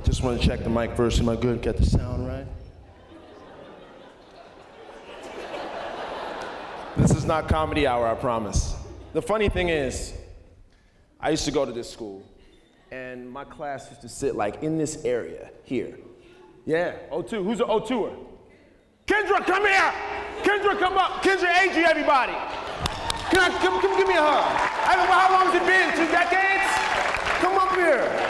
Just want to check the mic first. Am I good? Get the sound right? This is not comedy hour, I promise. The funny thing is, I used to go to this school, and my class used to sit like in this area here. Yeah, O2. Who's an O2er? Kendra, come here! Kendra, come up. Kendra AG, everybody. Come give me a hug. I don't know how long has it been? 2 decades? Come up here.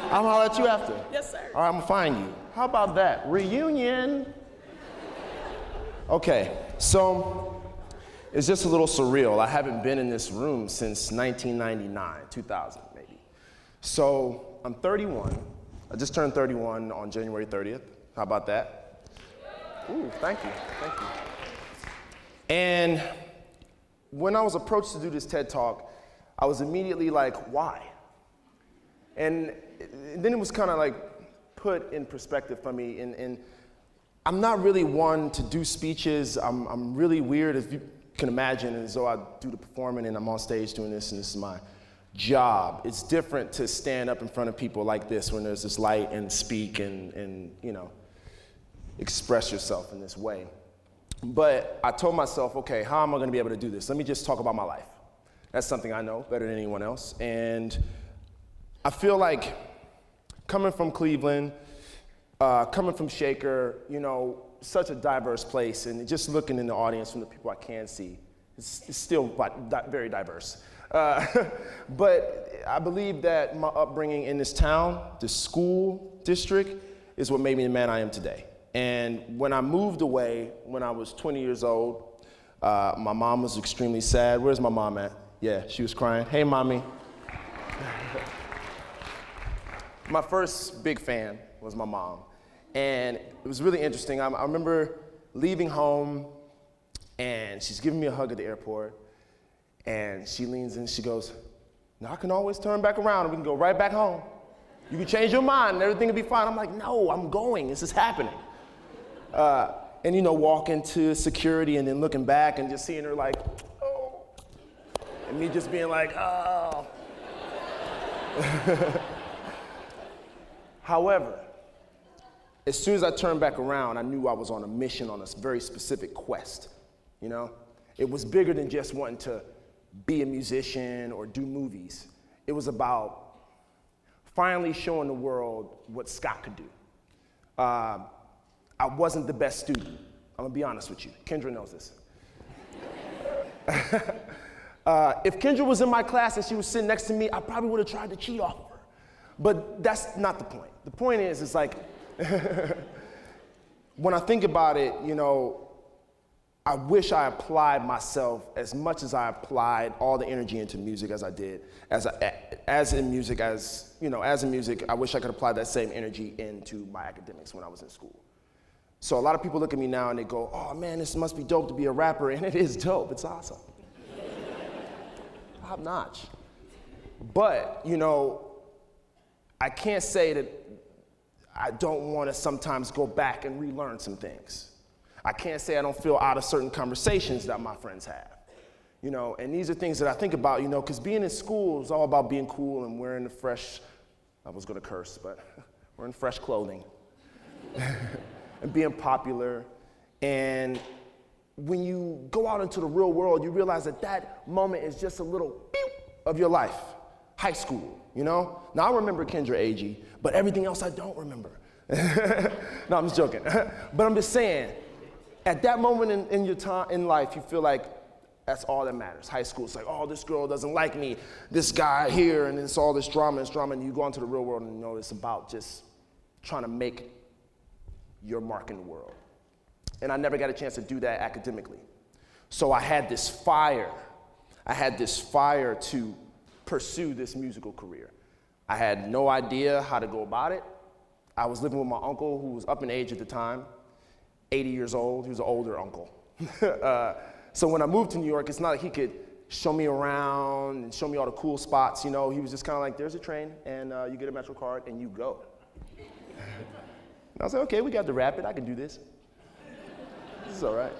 I'm gonna holler at you after. Yes, sir. All right, I'm gonna find you. How about that? Reunion. Okay, so it's just a little surreal. I haven't been in this room since 1999, 2000 maybe. So I'm 31. I just turned 31 on January 30th. How about that? Ooh, thank you. And when I was approached to do this TED Talk, I was immediately like, why? And then it was kind of like put in perspective for me. And I'm not really one to do speeches. I'm really weird, as you can imagine, as though I do the performing and I'm on stage doing this and this is my job. It's different to stand up in front of people like this when there's this light and speak and you know, express yourself in this way. But I told myself, okay, how am I gonna be able to do this? Let me just talk about my life. That's something I know better than anyone else. And I feel like coming from Cleveland, coming from Shaker, you know, such a diverse place, and just looking in the audience from the people I can see, it's still very diverse. But I believe that my upbringing in this town, this school district, is what made me the man I am today. And when I moved away, when I was 20 years old, my mom was extremely sad. Where's my mom at? Yeah, she was crying. Hey, mommy. My first big fan was my mom. And it was really interesting. I remember leaving home, and she's giving me a hug at the airport, and she leans in, she goes, now I can always turn back around and we can go right back home. You can change your mind and everything will be fine. I'm like, no, I'm going, this is happening. And you know, walking to security and then looking back and just seeing her like, oh, and me just being like, oh. However, as soon as I turned back around, I knew I was on a mission, on a very specific quest, you know? It was bigger than just wanting to be a musician or do movies. It was about finally showing the world what Scott could do. I wasn't the best student. I'm gonna be honest with you. Kendra knows this. If Kendra was in my class and she was sitting next to me, I probably would have tried to cheat off of her. But that's not the point. The point is, it's like, when I think about it, you know, I wish I applied myself as much as I applied all the energy into music as I did. As in music, I wish I could apply that same energy into my academics when I was in school. So a lot of people look at me now and they go, oh man, this must be dope to be a rapper, and it is dope, it's awesome. Top notch. But, you know, I can't say that I don't want to sometimes go back and relearn some things. I can't say I don't feel out of certain conversations that my friends have. You know, and these are things that I think about, you know, because being in school is all about being cool and wearing the fresh, I was going to curse, but wearing fresh clothing. And being popular. And when you go out into the real world, you realize that that moment is just a little beep of your life. High school, you know? Now I remember Kendra AG, but everything else I don't remember. No, I'm just joking. But I'm just saying, at that moment in your time in life, you feel like that's all that matters. High school, it's like, oh, this girl doesn't like me, this guy here, and it's all this drama, and you go into the real world and you know it's about just trying to make your mark in the world. And I never got a chance to do that academically. So I had this fire. To pursue this musical career. I had no idea how to go about it. I was living with my uncle who was up in age at the time, 80 years old. He was an older uncle. So when I moved to New York, it's not like he could show me around and show me all the cool spots, you know. He was just kind of like, there's a train, and you get a Metro card, and you go. And I was like, okay, we got the Rapid, I can do this. This is all right.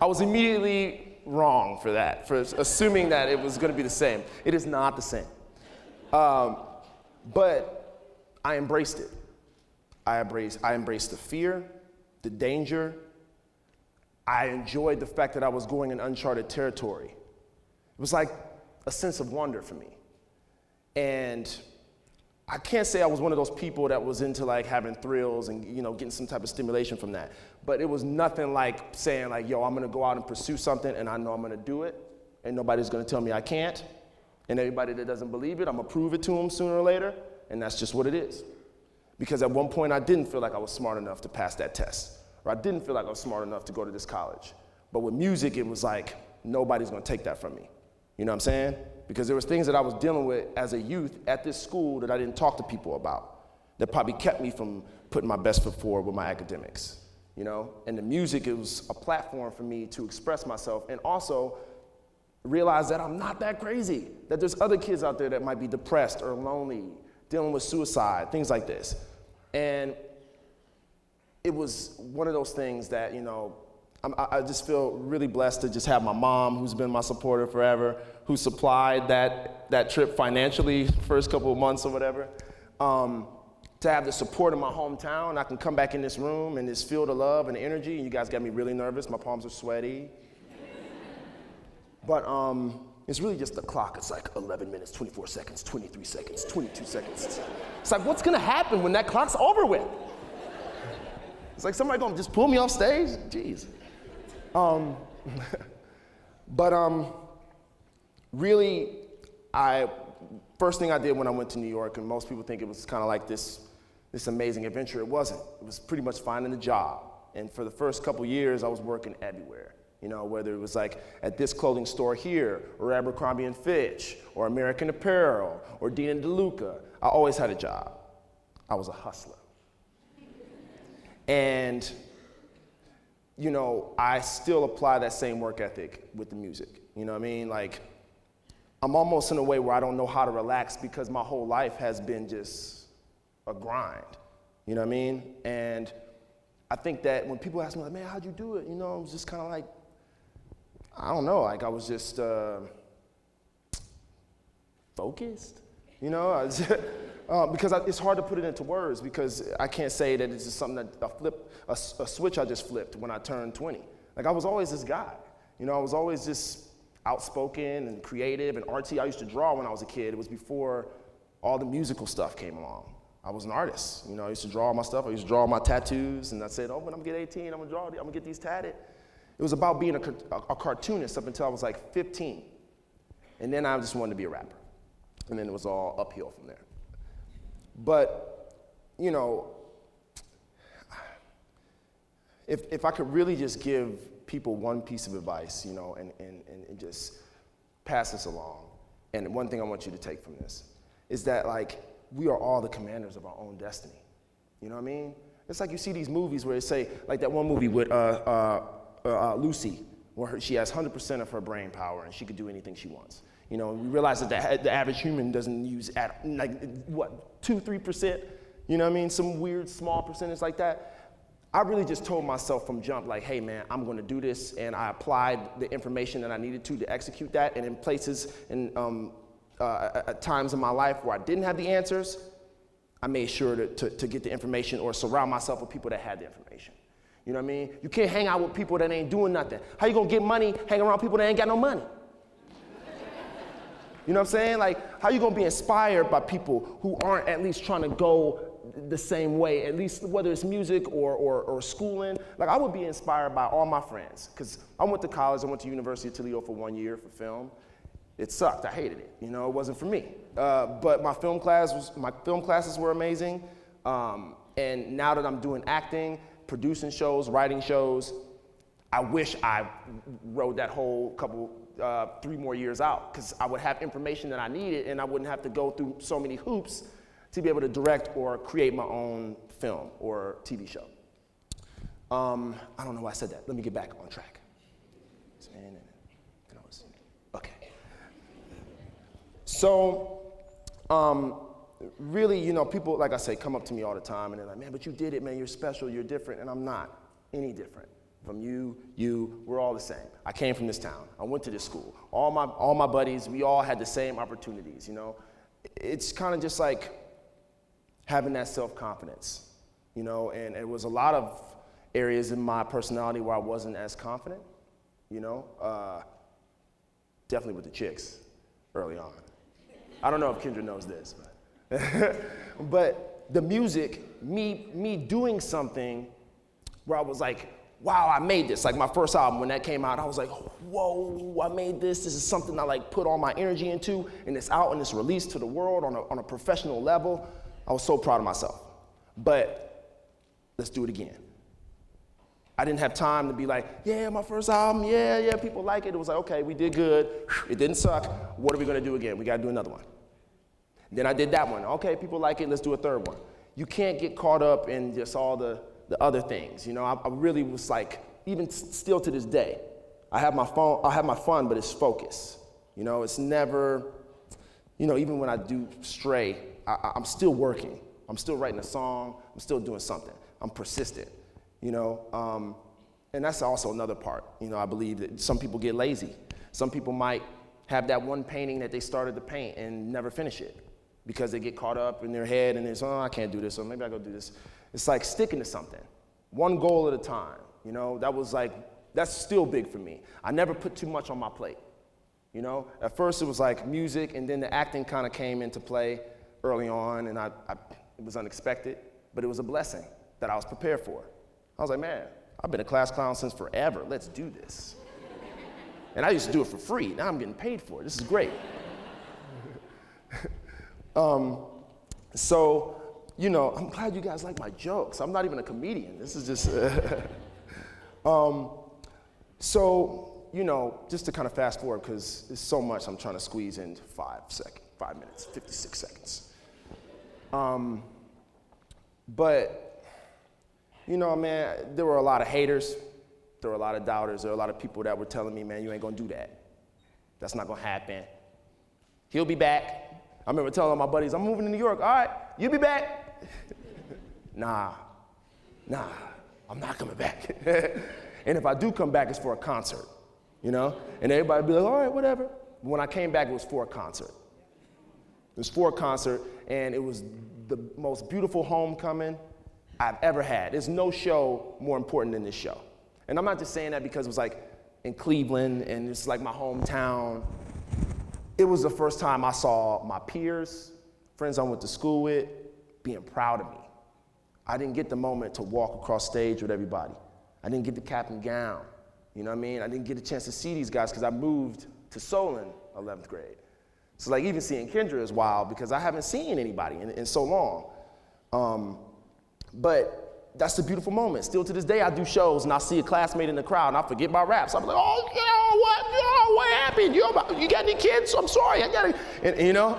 I was immediately wrong for that, for assuming that it was going to be the same. It is not the same. But I embraced it. I embraced the fear, the danger. I enjoyed the fact that I was going in uncharted territory. It was like a sense of wonder for me. And I can't say I was one of those people that was into like having thrills and getting some type of stimulation from that. But it was nothing like saying like, yo, I'm gonna go out and pursue something and I know I'm gonna do it and nobody's gonna tell me I can't. And everybody that doesn't believe it, I'm gonna prove it to them sooner or later. And that's just what it is. Because at one point I didn't feel like I was smart enough to pass that test. Or I didn't feel like I was smart enough to go to this college. But with music, it was like, nobody's gonna take that from me. You know what I'm saying? Because there was things that I was dealing with as a youth at this school that I didn't talk to people about, that probably kept me from putting my best foot forward with my academics, And the music, it was a platform for me to express myself and also realize that I'm not that crazy, that there's other kids out there that might be depressed or lonely, dealing with suicide, things like this. And it was one of those things that, I just feel really blessed to just have my mom, who's been my supporter forever, who supplied that trip financially, first couple of months or whatever, to have the support of my hometown. I can come back in this room and this field of love and energy, and you guys got me really nervous. My palms are sweaty. But it's really just the clock. It's like 11 minutes, 24 seconds, 23 seconds, 22 seconds. It's like, what's gonna happen when that clock's over with? It's like somebody gonna just pull me off stage? Jeez. Really, first thing I did when I went to New York, and most people think it was kind of like this amazing adventure. It wasn't. It was pretty much finding a job. And for the first couple years, I was working everywhere. Whether it was like at this clothing store here, or Abercrombie and Fitch, or American Apparel, or Dean and DeLuca. I always had a job. I was a hustler. And I still apply that same work ethic with the music. You know what I mean? Like, I'm almost in a way where I don't know how to relax because my whole life has been just a grind. You know what I mean? And I think that when people ask me, like, man, how'd you do it? I was just kind of like, I don't know, like I was just focused, because it's hard to put it into words because I can't say that it's just something that a switch I just flipped when I turned 20. Like I was always this guy, I was always just outspoken and creative and artsy. I used to draw when I was a kid. It was before all the musical stuff came along. I was an artist, I used to draw all my stuff. I used to draw all my tattoos, and I said, when I'm gonna get 18, I'm gonna get these tatted. It was about being a cartoonist up until I was like 15. And then I just wanted to be a rapper. And then it was all uphill from there. But, if I could really just give people one piece of advice, and just pass this along, and one thing I want you to take from this is that, like, we are all the commanders of our own destiny. You know what I mean? It's like you see these movies where they say, like that one movie with Lucy, where she has 100% of her brain power and she could do anything she wants. We realize that the average human doesn't use 2-3%, you know what I mean? Some weird small percentage like that. I really just told myself from jump, like, hey man, I'm gonna do this, and I applied the information that I needed to execute that, and in places and at times in my life where I didn't have the answers, I made sure to get the information or surround myself with people that had the information. You know what I mean? You can't hang out with people that ain't doing nothing. How you gonna get money hanging around people that ain't got no money? You know what I'm saying? Like, how you gonna be inspired by people who aren't at least trying to go the same way, at least whether it's music or schooling? Like, I would be inspired by all my friends, because I went to college, I went to University of Toledo for 1 year for film. It sucked, I hated it, it wasn't for me. But my film classes were amazing. And now that I'm doing acting, producing shows, writing shows, I wish I rode that whole 3 more years out, because I would have information that I needed and I wouldn't have to go through so many hoops to be able to direct or create my own film or TV show. I don't know why I said that. Let me get back on track. Okay. So, really, you know, people, like I say, come up to me all the time and they're like, man, but you did it, man, you're special, you're different, and I'm not any different. From you, we're all the same. I came from this town. I went to this school. All my buddies, we all had the same opportunities, you know. It's kind of just like having that self-confidence, you know, and it was a lot of areas in my personality where I wasn't as confident, you know. Definitely with the chicks early on. I don't know if Kendra knows this, but, but the music, me doing something where I was like, wow, I made this. Like my first album, when that came out, I was like, whoa, I made this. This is something I like put all my energy into, and it's out and it's released to the world on a professional level. I was so proud of myself. But let's do it again. I didn't have time to be like, yeah, my first album, yeah, people like it. It was like, okay, we did good. It didn't suck. What are we gonna do again? We gotta do another one. Then I did that one. Okay, people like it, let's do a third one. You can't get caught up in just all the other things. You know, I really was like, even still to this day, I have my fun, but it's focus. You know, it's never, you know, even when I do stray, I'm still working. I'm still writing a song. I'm still doing something. I'm persistent. You know, and that's also another part. You know, I believe that some people get lazy. Some people might have that one painting that they started to paint and never finish it because they get caught up in their head and it's, oh, I can't do this, or maybe I go do this. It's like sticking to something, one goal at a time. You know, that's still big for me. I never put too much on my plate. You know, at first it was like music, and then the acting kind of came into play early on, and it was unexpected, but it was a blessing that I was prepared for. I was like, man, I've been a class clown since forever. Let's do this. And I used to do it for free. Now I'm getting paid for it. This is great. So, you know, I'm glad you guys like my jokes. I'm not even a comedian. This is just, so, you know, just to kind of fast forward, because there's so much I'm trying to squeeze into 5 minutes, 56 seconds. But, you know, man, there were a lot of haters. There were a lot of doubters. There were a lot of people that were telling me, man, you ain't gonna do that. That's not gonna happen. He'll be back. I remember telling my buddies, I'm moving to New York. All right, you'll be back. Nah, I'm not coming back. And if I do come back, it's for a concert, you know? And everybody would be like, all right, whatever. When I came back, it was for a concert. It was for a concert, and it was the most beautiful homecoming I've ever had. There's no show more important than this show. And I'm not just saying that because it was like in Cleveland and it's like my hometown. It was the first time I saw my peers, friends I went to school with, being proud of me. I didn't get the moment to walk across stage with everybody. I didn't get the cap and gown. You know what I mean? I didn't get a chance to see these guys because I moved to Solon 11th grade. So like even seeing Kendra is wild because I haven't seen anybody in so long. But that's the beautiful moment. Still to this day, I do shows and I see a classmate in the crowd and I forget my raps. I'm like, oh, what happened? You got any kids? I'm sorry, and you know?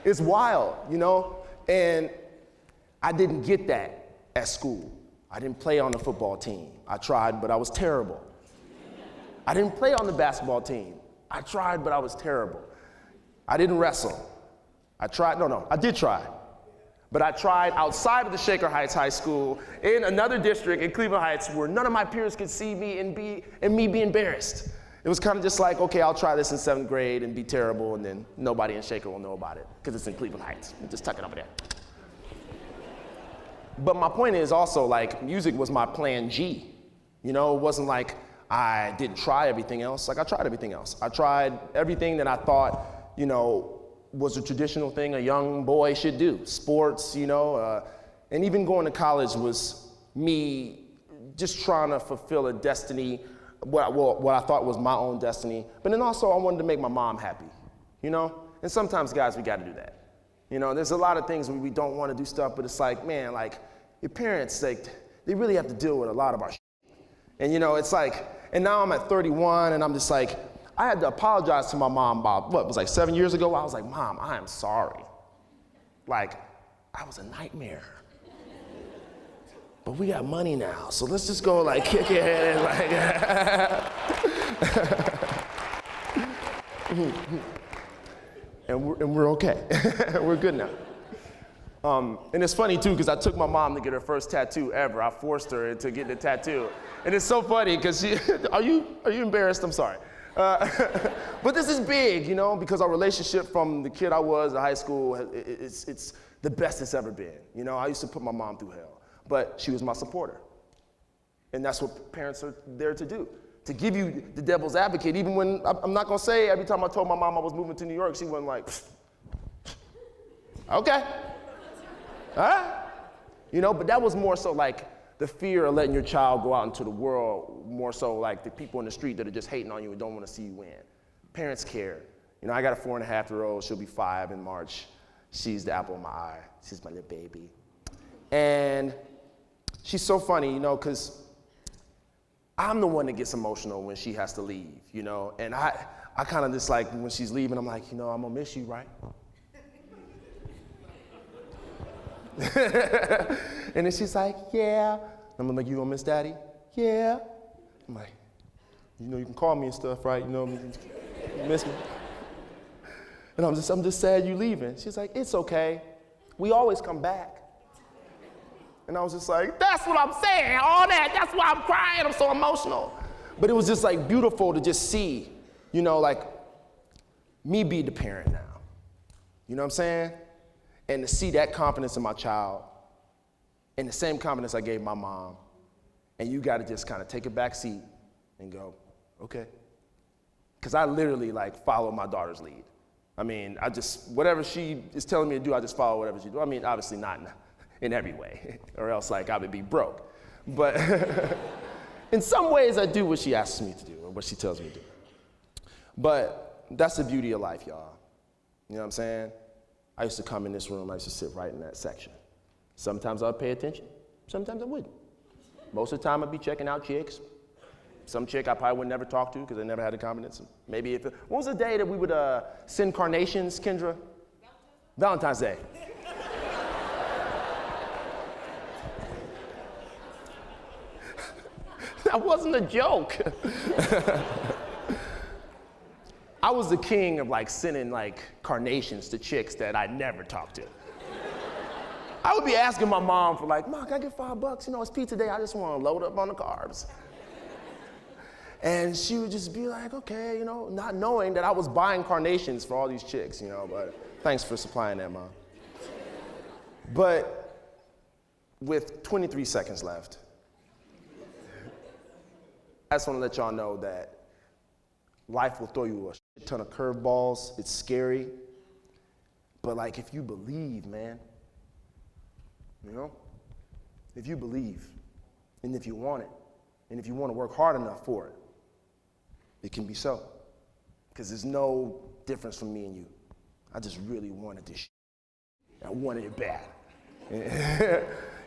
It's wild, you know? And I didn't get that at school. I didn't play on the football team. I tried, but I was terrible. I didn't play on the basketball team. I tried, but I was terrible. I didn't wrestle. I did try. But I tried outside of the Shaker Heights High School in another district in Cleveland Heights where none of my peers could see me and me be embarrassed. It was kind of just like, okay, I'll try this in 7th grade and be terrible, and then nobody in Shaker will know about it because it's in Cleveland Heights. Just tuck it over there. But my point is also, like, music was my plan G. You know, it wasn't like I didn't try everything else. Like, I tried everything else. I tried everything that I thought, you know, was a traditional thing a young boy should do. Sports, you know, and even going to college was me just trying to fulfill a destiny, what I thought was my own destiny. But then also I wanted to make my mom happy, you know? And sometimes, guys, we gotta do that. You know, there's a lot of things where we don't wanna do stuff, but it's like, man, like, your parents, like, they really have to deal with a lot of our shit. And you know, it's like, and now I'm at 31 and I'm just like, I had to apologize to my mom about, what, it was like 7 years ago? I was like, Mom, I am sorry. Like, I was a nightmare. But we got money now, so let's just go like kick it and like, and we're okay. We're good now. And it's funny too, because I took my mom to get her first tattoo ever. I forced her into getting a tattoo. And it's so funny, because she, are you embarrassed? I'm sorry. But this is big, you know, because our relationship from the kid I was in high school, it's the best it's ever been. You know, I used to put my mom through hell, but she was my supporter. And that's what parents are there to do, to give you the devil's advocate. Even when, I'm not gonna say every time I told my mom I was moving to New York, she wasn't like, okay, all right. You know, but that was more so like the fear of letting your child go out into the world, more so like the people in the street that are just hating on you and don't wanna see you win. Parents care. You know, I got a 4.5-year-old, she'll be 5 in March. She's the apple of my eye. She's my little baby. And she's so funny, you know, because I'm the one that gets emotional when she has to leave, you know? And I kind of just like, when she's leaving, I'm like, you know, I'm gonna miss you, right? And then she's like, yeah. I'm like, you gonna miss daddy? Yeah. I'm like, you know, you can call me and stuff, right? You know, you miss me. And I'm just sad you leaving. She's like, it's okay. We always come back. And I was just like, that's what I'm saying, all that, that's why I'm crying, I'm so emotional. But it was just like beautiful to just see, you know, like me be the parent now. You know what I'm saying? And to see that confidence in my child and the same confidence I gave my mom. And you gotta just kind of take a back seat and go, okay. Because I literally like follow my daughter's lead. I mean, whatever she is telling me to do, I just follow whatever she do. I mean, obviously not in every way, or else like I would be broke. But in some ways I do what she asks me to do, or what she tells me to do. But that's the beauty of life, y'all. You know what I'm saying? I used to come in this room, I used to sit right in that section. Sometimes I'd pay attention, sometimes I wouldn't. Most of the time I'd be checking out chicks. Some chick I probably would never talk to because I never had the confidence. Maybe what was the day that we would send carnations, Kendra? Valentine's Day. That wasn't a joke. I was the king of like sending like carnations to chicks that I never talked to. I would be asking my mom for like, Mom, can I get $5? You know, it's pizza day, I just want to load up on the carbs. And she would just be like, okay, you know, not knowing that I was buying carnations for all these chicks, you know, but thanks for supplying that, Mom. But with 23 seconds left, I just want to let y'all know that life will throw you a shit ton of curveballs. It's scary. But like, if you believe, man, you know, if you believe, and if you want it, and if you want to work hard enough for it, it can be so. Because there's no difference from me and you. I just really wanted this shit. I wanted it bad.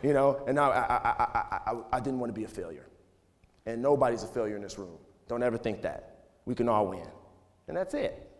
You know, and I didn't want to be a failure. And nobody's a failure in this room. Don't ever think that. We can all win. And that's it.